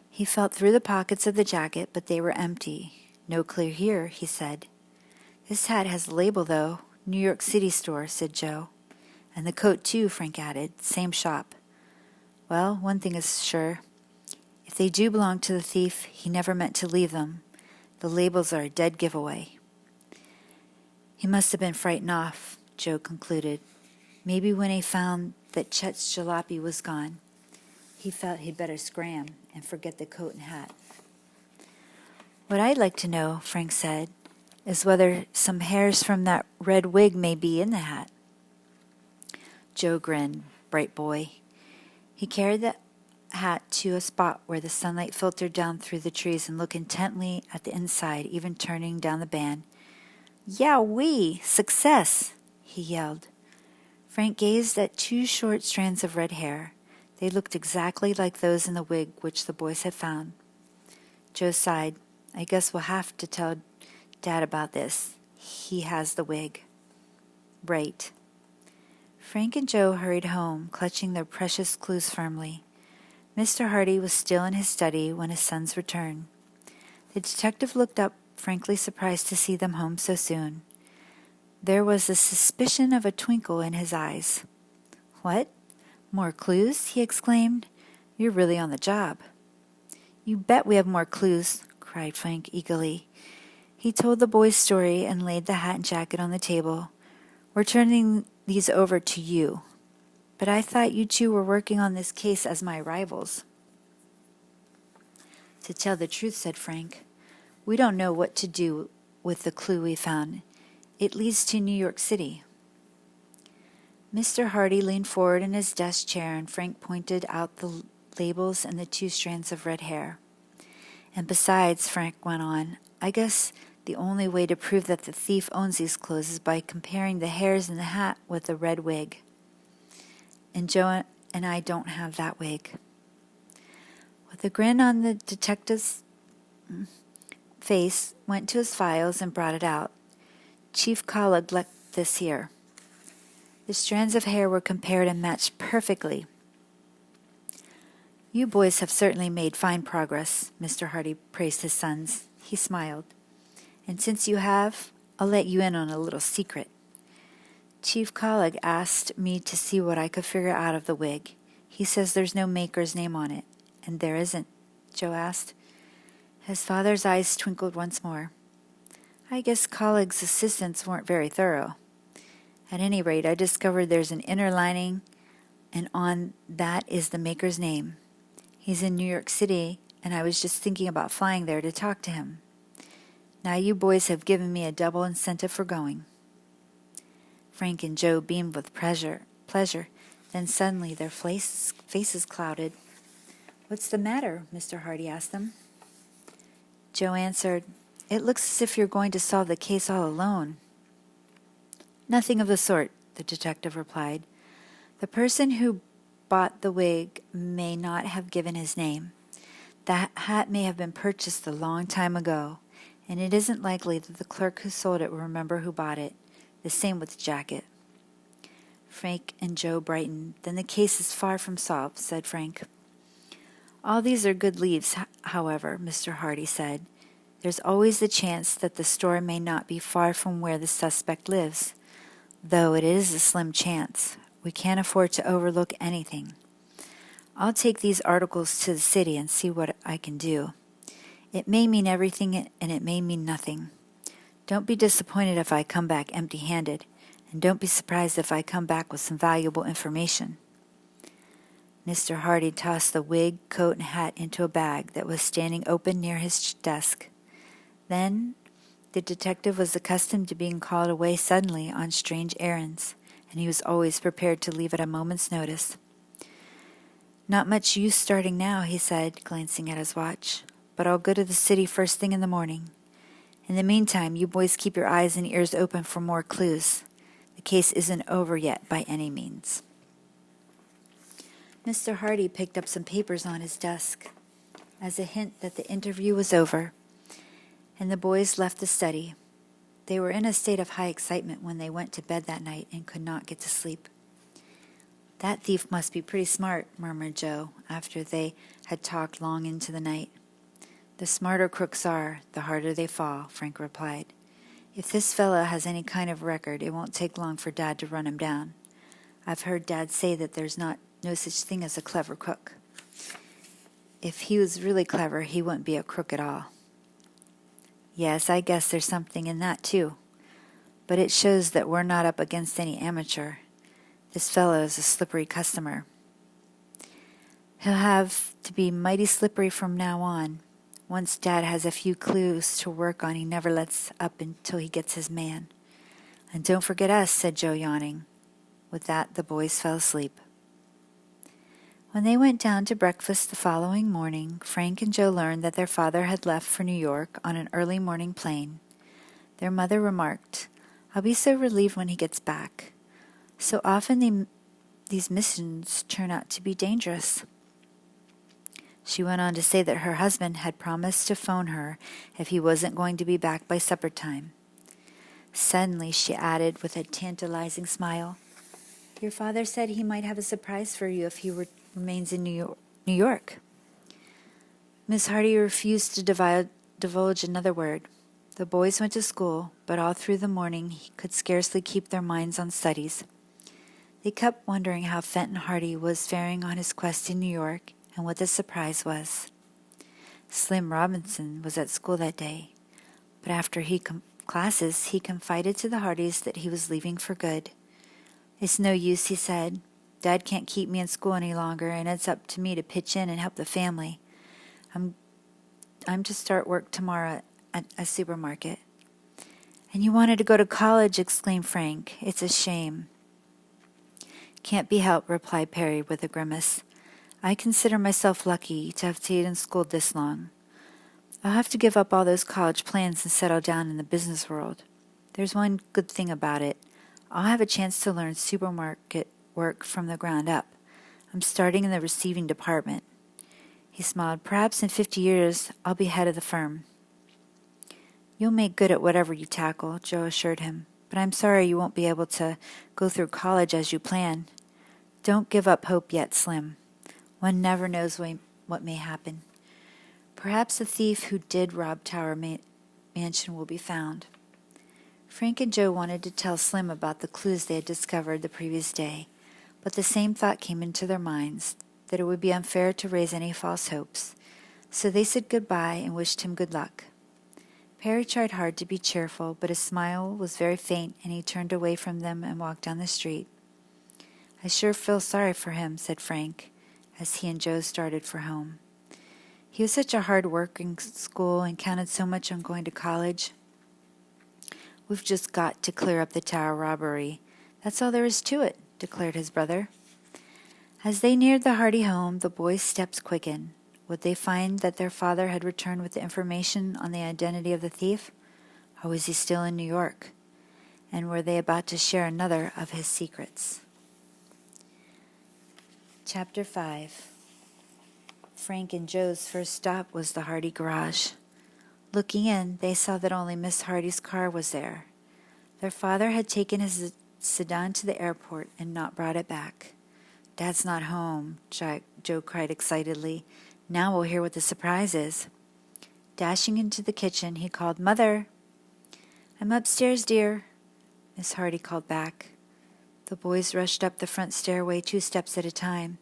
He felt through the pockets of the jacket, but they were empty. No clue here, he said. This hat has a label, though. New York City store, said Joe. And the coat, too, Frank added. Same shop. Well, one thing is sure. If they do belong to the thief, he never meant to leave them. The labels are a dead giveaway. He must have been frightened off, Joe concluded. Maybe when he found that Chet's jalopy was gone, he felt he'd better scram and forget the coat and hat. What I'd like to know, Frank said, is whether some hairs from that red wig may be in the hat. Joe grinned. Bright boy. He carried the hat to a spot where the sunlight filtered down through the trees and looked intently at the inside, even turning down the band. Yow-wee! Success! He yelled. Frank gazed at 2 short strands of red hair. They looked exactly like those in the wig which the boys had found. Joe sighed. I guess we'll have to tell Dad about this. He has the wig. Right. Frank and Joe hurried home, clutching their precious clues firmly. Mr. Hardy was still in his study when his sons returned. The detective looked up, frankly surprised to see them home so soon. There was the suspicion of a twinkle in his eyes. What? More clues? He exclaimed. You're really on the job. You bet we have more clues, cried Frank eagerly. He told the boy's story and laid the hat and jacket on the table. We're turning these over to you. But I thought you two were working on this case as my rivals. To tell the truth, said Frank, we don't know what to do with the clue we found. It leads to New York City. Mr. Hardy leaned forward in his desk chair and Frank pointed out the labels and the 2 strands of red hair. And besides, Frank went on, I guess the only way to prove that the thief owns these clothes is by comparing the hairs in the hat with the red wig. And Joe and I don't have that wig. With a grin on the detective's face, went to his files and brought it out. Chief Collig left this here. The strands of hair were compared and matched perfectly. You boys have certainly made fine progress, Mr. Hardy praised his sons. He smiled. And since you have, I'll let you in on a little secret. Chief Collig asked me to see what I could figure out of the wig. He says there's no maker's name on it. And there isn't, Joe asked. His father's eyes twinkled once more. I guess Collig's assistants weren't very thorough. At any rate, I discovered there's an inner lining, and on that is the maker's name. He's in New York City, and I was just thinking about flying there to talk to him. Now you boys have given me a double incentive for going. Frank and Joe beamed with pleasure. Then suddenly their faces clouded. "What's the matter?" Mr. Hardy asked them. Joe answered, "It looks as if you're going to solve the case all alone." "Nothing of the sort," the detective replied. "The person who bought the wig may not have given his name. The hat may have been purchased a long time ago, and it isn't likely that the clerk who sold it will remember who bought it. The same with the jacket." Frank and Joe brightened. "Then the case is far from solved," said Frank. "All these are good leads, however," Mr. Hardy said. "There's always the chance that the store may not be far from where the suspect lives, though it is a slim chance. We can't afford to overlook anything. I'll take these articles to the city and see what I can do. It may mean everything and it may mean nothing. Don't be disappointed if I come back empty-handed, and don't be surprised if I come back with some valuable information." Mr. Hardy tossed the wig, coat, and hat into a bag that was standing open near his desk. Then the detective was accustomed to being called away suddenly on strange errands, and he was always prepared to leave at a moment's notice. "Not much use starting now," he said, glancing at his watch, "but I'll go to the city first thing in the morning. In the meantime, you boys keep your eyes and ears open for more clues. The case isn't over yet by any means." Mr. Hardy picked up some papers on his desk as a hint that the interview was over, and the boys left the study. They were in a state of high excitement when they went to bed that night and could not get to sleep. "That thief must be pretty smart," murmured Joe, after they had talked long into the night. "The smarter crooks are, the harder they fall," Frank replied. "If this fellow has any kind of record, it won't take long for Dad to run him down. I've heard Dad say that there's no such thing as a clever crook. If he was really clever, he wouldn't be a crook at all." "Yes, I guess there's something in that, too. But it shows that we're not up against any amateur. This fellow is a slippery customer." "He'll have to be mighty slippery from now on. Once Dad has a few clues to work on, he never lets up until he gets his man. And don't forget us," said Joe, yawning. With that, the boys fell asleep. When they went down to breakfast the following morning, Frank and Joe learned that their father had left for New York on an early morning plane. Their mother remarked, "I'll be so relieved when he gets back. So often these missions turn out to be dangerous." She went on to say that her husband had promised to phone her if he wasn't going to be back by supper time. Suddenly she added with a tantalizing smile, "Your father said he might have a surprise for you if he remains in New York." Miss Hardy refused to divulge another word. The boys went to school, but all through the morning he could scarcely keep their minds on studies. They kept wondering how Fenton Hardy was faring on his quest in New York and what the surprise was. Slim Robinson was at school that day, but after classes he confided to the Hardys that he was leaving for good. "It's no use," he said. "Dad can't keep me in school any longer, and it's up to me to pitch in and help the family. I'm to start work tomorrow at a supermarket." "And you wanted to go to college," exclaimed Frank. "It's a shame." "Can't be helped," replied Perry with a grimace. "I consider myself lucky to have stayed in school this long. I'll have to give up all those college plans and settle down in the business world. There's one good thing about it. I'll have a chance to learn supermarket work from the ground up. I'm starting in the receiving department." He smiled. "Perhaps in 50 years I'll be head of the firm." "You'll make good at whatever you tackle," Joe assured him. "But I'm sorry you won't be able to go through college as you planned. Don't give up hope yet, Slim. One never knows what may happen. Perhaps the thief who did rob Tower Mansion will be found." Frank and Joe wanted to tell Slim about the clues they had discovered the previous day, but the same thought came into their minds, that it would be unfair to raise any false hopes. So they said goodbye and wished him good luck. Perry tried hard to be cheerful, but his smile was very faint, and he turned away from them and walked down the street. "I sure feel sorry for him," said Frank, as he and Joe started for home. "He was such a hard worker in school and counted so much on going to college. We've just got to clear up the Tower robbery. That's all there is to it, declared his brother. As they neared the Hardy home, the boys' steps quickened. Would they find that their father had returned with the information on the identity of the thief? Or was he still in New York? And were they about to share another of his secrets? Chapter 5. Frank and Joe's first stop was the Hardy garage. Looking in, they saw that only Miss Hardy's car was there. Their father had taken his sedan to the airport and not brought it back. "Dad's not home," Joe cried excitedly. "Now we'll hear what the surprise is." Dashing into the kitchen, he called, "Mother!" "I'm upstairs, dear," Miss Hardy called back. The boys rushed up the front stairway 2 steps at a time.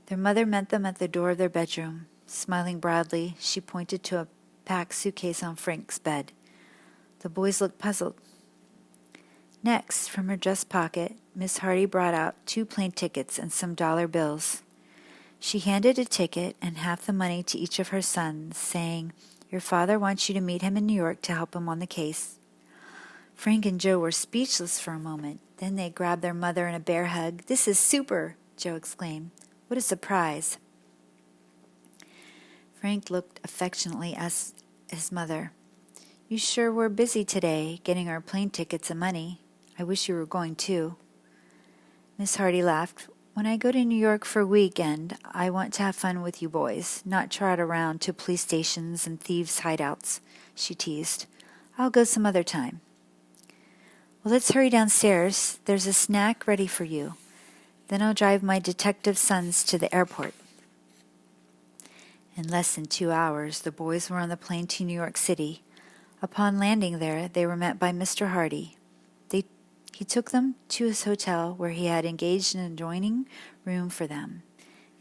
Their mother met them at the door of their bedroom. Smiling broadly, she pointed to a packed suitcase on Frank's bed. The boys looked puzzled. Next, from her dress pocket, Miss Hardy brought out 2 plane tickets and some dollar bills. She handed a ticket and half the money to each of her sons, saying, "Your father wants you to meet him in New York to help him on the case." Frank and Joe were speechless for a moment. Then they grabbed their mother in a bear hug. "This is super!" Joe exclaimed. "What a surprise!" Frank looked affectionately at his mother. "You sure were busy today, getting our plane tickets and money. I wish you were going too." Miss Hardy laughed. "When I go to New York for a weekend, I want to have fun with you boys, not trot around to police stations and thieves' hideouts," she teased. "I'll go some other time." "Well, let's hurry downstairs. There's a snack ready for you. Then I'll drive my detective sons to the airport." In less than 2 hours, the boys were on the plane to New York City. Upon landing there, they were met by Mr. Hardy. He took them to his hotel, where he had engaged an adjoining room for them.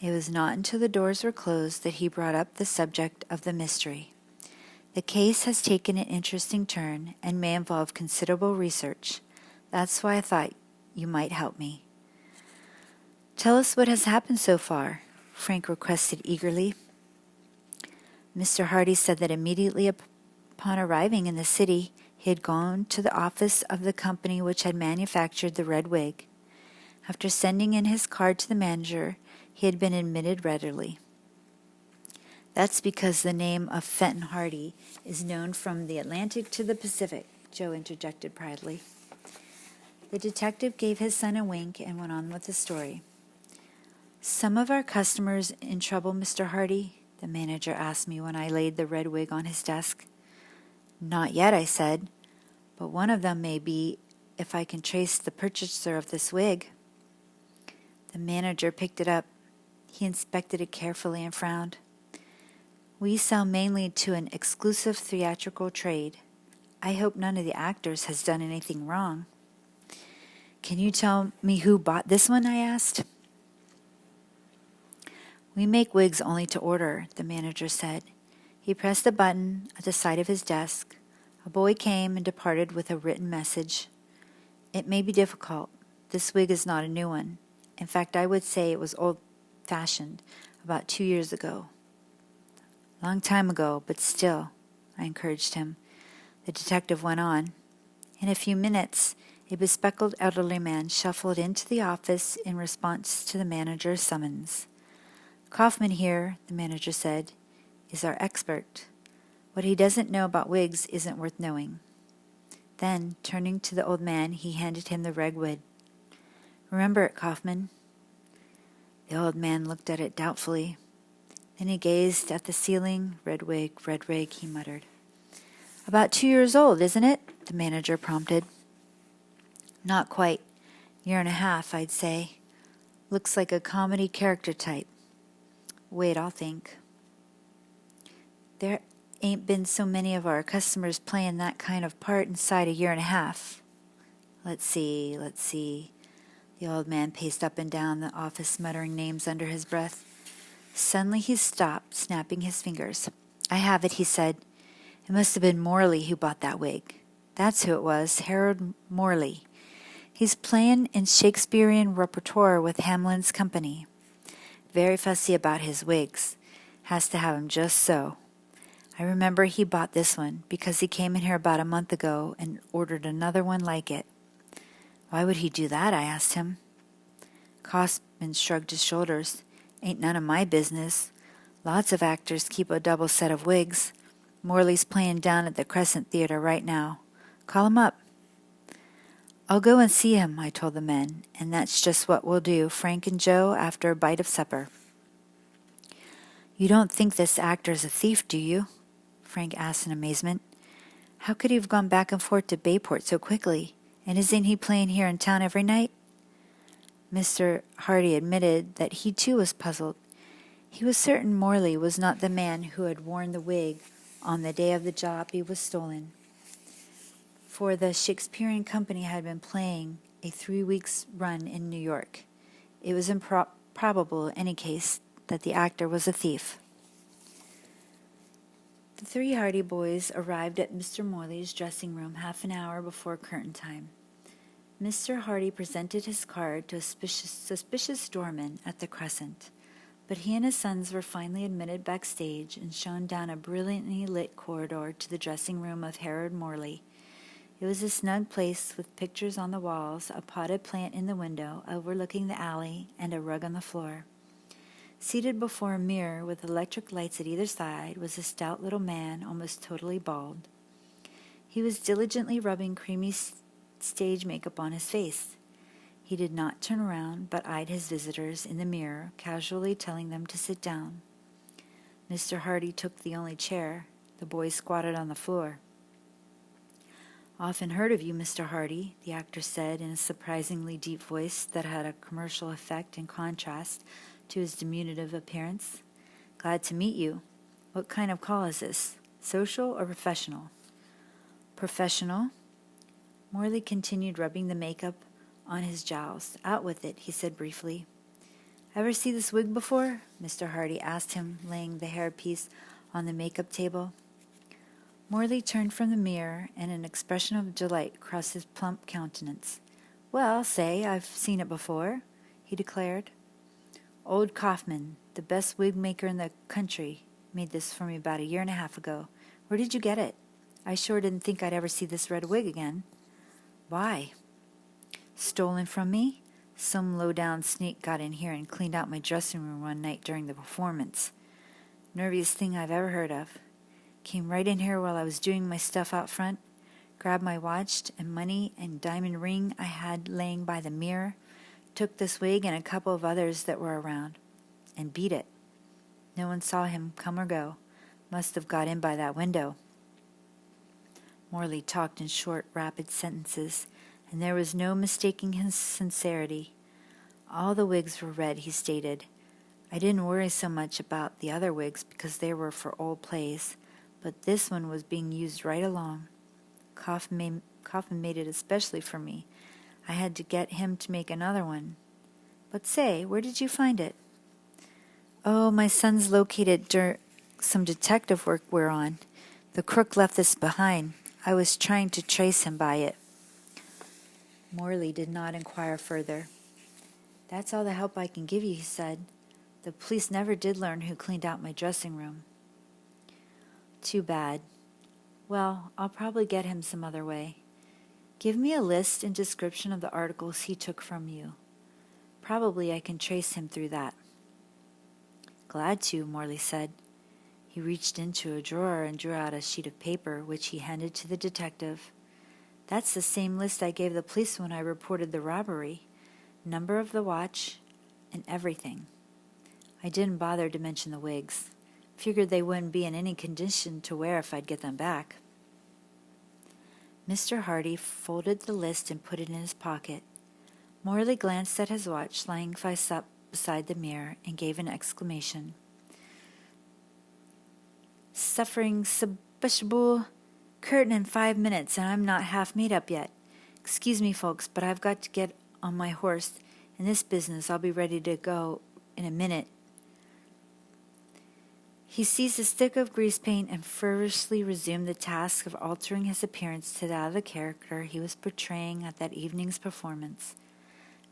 It was not until the doors were closed that he brought up the subject of the mystery. "The case has taken an interesting turn and may involve considerable research. That's why I thought you might help me." "Tell us what has happened so far," Frank requested eagerly. Mr. Hardy said that immediately upon arriving in the city, he had gone to the office of the company which had manufactured the red wig. After sending in his card to the manager, he had been admitted readily. "That's because the name of Fenton Hardy is known from the Atlantic to the Pacific," Joe interjected proudly. The detective gave his son a wink and went on with the story. "Some of our customers in trouble, Mr. Hardy?" the manager asked me when I laid the red wig on his desk. "Not yet," I said, "but one of them may be if I can trace the purchaser of this wig." The manager picked it up. He inspected it carefully and frowned. "We sell mainly to an exclusive theatrical trade. I hope none of the actors has done anything wrong." "Can you tell me who bought this one?" I asked. "We make wigs only to order," the manager said. He pressed a button at the side of his desk. A boy came and departed with a written message. "It may be difficult. This wig is not a new one. In fact, I would say it was old-fashioned, about 2 years ago." "Long time ago, but still," I encouraged him. The detective went on. In a few minutes, a bespectacled elderly man shuffled into the office in response to the manager's summons. "Kaufman here," the manager said, "is our expert. What he doesn't know about wigs isn't worth knowing." Then, turning to the old man, he handed him the red wig. "Remember it, Kaufman." The old man looked at it doubtfully. Then he gazed at the ceiling. Red wig, he muttered. "About 2 years old, isn't it?" the manager prompted. "Not quite. 1.5 years, I'd say. Looks like a comedy character type. Wait, I'll think. There ain't been so many of our customers playing that kind of part inside 1.5 years. Let's see. The old man paced up and down the office, muttering names under his breath. Suddenly he stopped, snapping his fingers. "I have it," he said. "It must have been Morley who bought that wig. That's who it was, Harold Morley. He's playing in Shakespearean repertoire with Hamlin's company. Very fussy about his wigs. Has to have 'em just so. I remember he bought this one because he came in here about a month ago and ordered another one like it. Why would he do that? I asked him. Kaufman shrugged his shoulders. Ain't none of my business. Lots of actors keep a double set of wigs. Morley's playing down at the Crescent Theater right now. Call him up. I'll go and see him, I told the men, and that's just what we'll do, Frank and Joe, after a bite of supper. You don't think this actor's a thief, do you? Frank asked in amazement. How could he have gone back and forth to Bayport so quickly? And isn't he playing here in town every night? Mr. Hardy admitted that he too was puzzled. He was certain Morley was not the man who had worn the wig on the day of the jalopy was stolen, for the Shakespearean Company had been playing a 3 weeks' run in New York. It was improbable, in any case, that the actor was a thief. The three Hardy boys arrived at Mr. Morley's dressing room half an hour before curtain time. Mr. Hardy presented his card to a suspicious doorman at the Crescent, but he and his sons were finally admitted backstage and shown down a brilliantly lit corridor to the dressing room of Harold Morley. It was a snug place with pictures on the walls, a potted plant in the window overlooking the alley, and a rug on the floor. Seated before a mirror with electric lights at either side was a stout little man, almost totally bald. He was diligently rubbing creamy stage makeup on his face. He did not turn around, but eyed his visitors in the mirror, casually telling them to sit down. Mr. Hardy took the only chair. The boys squatted on the floor. Often heard of you, Mr. Hardy, the actor said in a surprisingly deep voice that had a commercial effect in contrast to his diminutive appearance. Glad to meet you. What kind of call is this? Social or professional? Professional. Morley continued rubbing the makeup on his jowls. Out with it, he said briefly. Ever see this wig before? Mr. Hardy asked him, laying the hairpiece on the makeup table. Morley turned from the mirror, and an expression of delight crossed his plump countenance. Well, say, I've seen it before, he declared. Old Kaufman, the best wig maker in the country, made this for me about 1.5 years ago. Where did you get it? I sure didn't think I'd ever see this red wig again. Why? Stolen from me? Some low-down sneak got in here and cleaned out my dressing room one night during the performance. Nerviest thing I've ever heard of. Came right in here while I was doing my stuff out front, grabbed my watch and money and diamond ring I had laying by the mirror, took this wig and a couple of others that were around, and beat it. No one saw him come or go. Must have got in by that window. Morley talked in short, rapid sentences, and there was no mistaking his sincerity. All the wigs were red, he stated. I didn't worry so much about the other wigs because they were for old plays, but this one was being used right along. Kaufman made it especially for me. I had to get him to make another one. But say, where did you find it? Oh, my son's located some detective work we're on. The crook left this behind. I was trying to trace him by it. Morley did not inquire further. That's all the help I can give you, he said. The police never did learn who cleaned out my dressing room. Too bad. Well, I'll probably get him some other way. Give me a list and description of the articles he took from you. Probably I can trace him through that. Glad to, Morley said. He reached into a drawer and drew out a sheet of paper, which he handed to the detective. That's the same list I gave the police when I reported the robbery. Number of the watch and everything. I didn't bother to mention the wigs. Figured they wouldn't be in any condition to wear if I'd get them back. Mr. Hardy folded the list and put it in his pocket. Morley glanced at his watch lying face up beside the mirror and gave an exclamation. Suffering subbushable curtain in 5 minutes, and I'm not half made up yet. Excuse me, folks, but I've got to get on my horse. In this business, I'll be ready to go in a minute. He seized a stick of grease paint and feverishly resumed the task of altering his appearance to that of the character he was portraying at that evening's performance.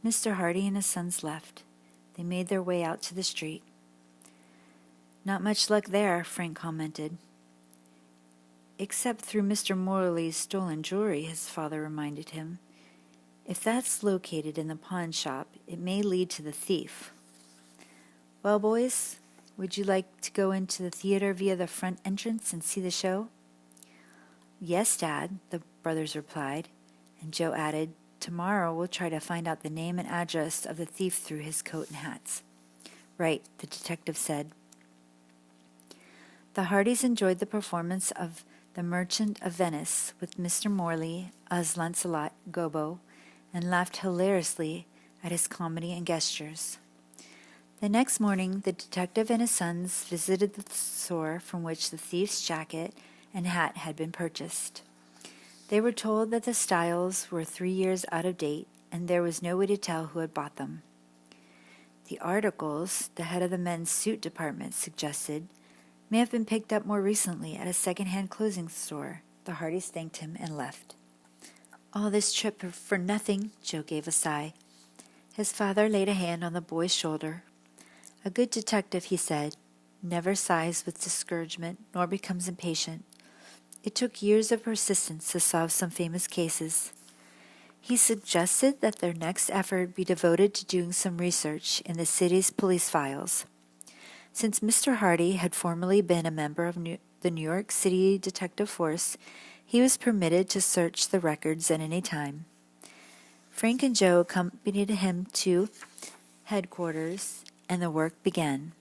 Mr. Hardy and his sons left. They made their way out to the street. Not much luck there, Frank commented. Except through Mr. Morley's stolen jewelry, his father reminded him. If that's located in the pawn shop, it may lead to the thief. Well, boys, would you like to go into the theater via the front entrance and see the show? Yes, Dad, the brothers replied, and Joe added, tomorrow we'll try to find out the name and address of the thief through his coat and hats. Right, the detective said. The Hardys enjoyed the performance of The Merchant of Venice with Mr. Morley as Lancelot Gobbo and laughed hilariously at his comedy and gestures. The next morning, the detective and his sons visited the store from which the thief's jacket and hat had been purchased. They were told that the styles were 3 years out of date, and there was no way to tell who had bought them. The articles, the head of the men's suit department suggested, may have been picked up more recently at a second-hand clothing store. The Hardys thanked him and left. All this trip for nothing, Joe gave a sigh. His father laid a hand on the boy's shoulder. A good detective, he said, never sighs with discouragement nor becomes impatient. It took years of persistence to solve some famous cases. He suggested that their next effort be devoted to doing some research in the city's police files. Since Mr. Hardy had formerly been a member of the New York City Detective Force, he was permitted to search the records at any time. Frank and Joe accompanied him to headquarters, and the work began.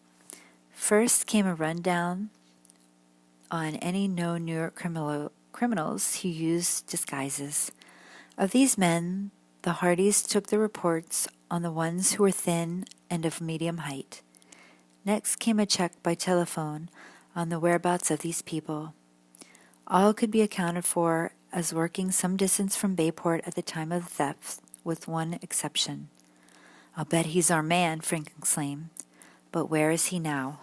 First came a rundown on any known New York criminals who used disguises. Of these men, the Hardys took the reports on the ones who were thin and of medium height. Next came a check by telephone on the whereabouts of these people. All could be accounted for as working some distance from Bayport at the time of the theft, with one exception. I'll bet he's our man, Frank exclaimed. But where is he now?